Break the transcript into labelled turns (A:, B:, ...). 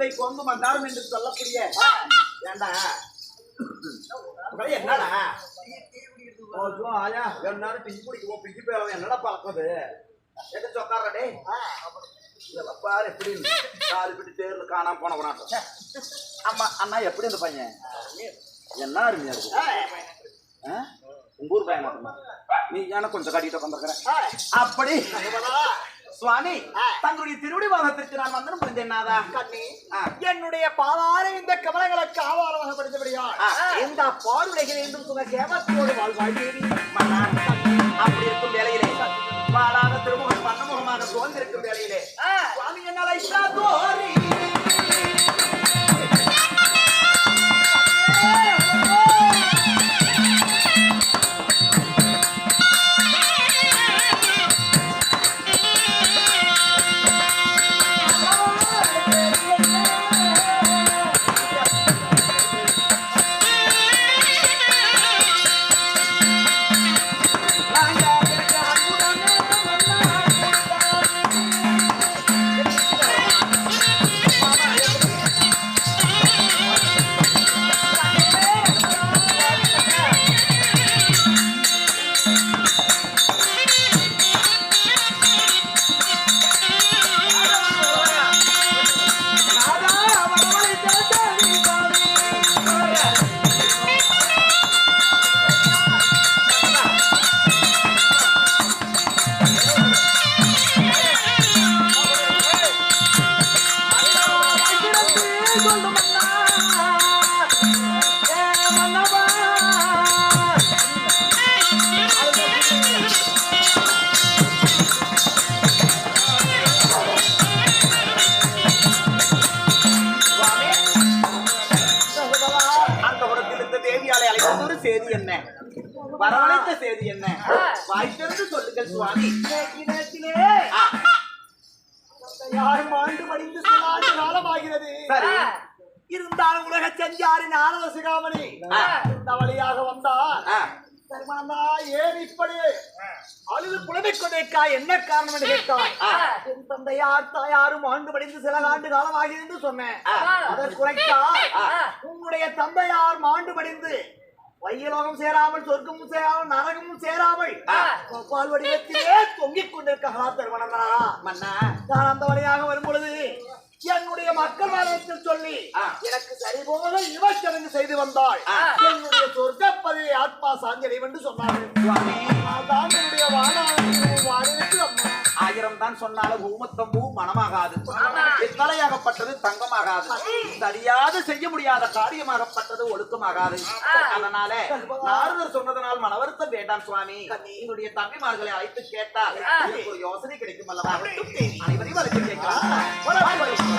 A: இவை கொங்கு மந்தாரம் என்று சொல்லக்கூடிய ஏண்டா என்னடா ஆயா எல்லாரும் பிஞ்சு குடிக்குவோம் பிஞ்சு போய் என்னடா பழக்கது எங்க சொக்காரடே பாரு எப்படி காலு பிடி தேர்ல காணாம போன போனாட்டம் அம்மா அண்ணா எப்படி இந்த பையன் என்ன அருமையா இருக்கு உங்க ஊர் பையன் மட்டுமா நீ ஏன்னா கொஞ்சம் கட்டிட்டு உட்காந்துருக்கிறேன் அப்படி சுவாமி தங்களுடைய திருவடி வாகத்திற்கு நான் வந்து முடிஞ்ச என்னதா கண்ணி என்னுடைய பாதார இந்த கமலங்களுக்கு ஆவாரமாக படித்தபடியா இந்த பாடுடைகள் என்றும் சுக கேமத்தோடு வாழ்வாழ்வேரி அப்படி இருக்கும் வேலையிலே பாடாத திருமுகம் வண்ணமுகமாக சோர்ந்திருக்கும் வேலையிலே சுவாமி என்னால இஷ்டா தோரி செய்தி என்ன வரவழைத்த செய்தி என்ன வாய்த்திருந்து சொல்லுங்கள் சுவாமி யாரும் ஆண்டு மடிந்து காலமாகிறது இருந்தாலும் உலக செஞ்சாரின் ஆனந்த சிகாமணி இந்த வழியாக வந்தார் ஏன் இப்படி அழுது புலம்பிக் கொண்டிருக்கா என்ன காரணம் என்று கேட்டாய் என் தந்தையார் தாயாரும் ஆண்டு படிந்து சில ஆண்டு காலமாகிறது என்று சொன்னேன் அதற்குறைத்தா உன்னுடைய தந்தையார் ஆண்டு படிந்து வையலோகம் சேராமல் சொர்க்கமும் சேராமல் நரகமும் சேராமல் பால் வடிவத்திலே தொங்கிக் கொண்டிருக்க தருவனா மன்னா நான் அந்த வழியாக வரும் பொழுது என்னுடைய மக்கள் வாரத்தில் சொல்லி எனக்கு சரிபோல இவச்சடங்கு செய்து வந்தாள் என்னுடைய சொர்க்கப்பதி ஆத்மா சாஞ்சலியம் என்று சொன்னார்கள் ஆயிரம் தான் சொன்னாலும் ஊமத்தம்பூ மனமாகாது தலையாகப்பட்டது தங்கமாகாது சரியாது செய்ய முடியாத காரியமாகப்பட்டது ஒழுக்கமாகாது அதனால நாரதர் சொன்னதனால் மனவருத்தம் வேண்டாம் சுவாமி என்னுடைய தம்பிமார்களை அழைத்து கேட்டால் ஒரு யோசனை கிடைக்கும் அல்லவா அனைவரையும் அழைத்து கேட்கலாம்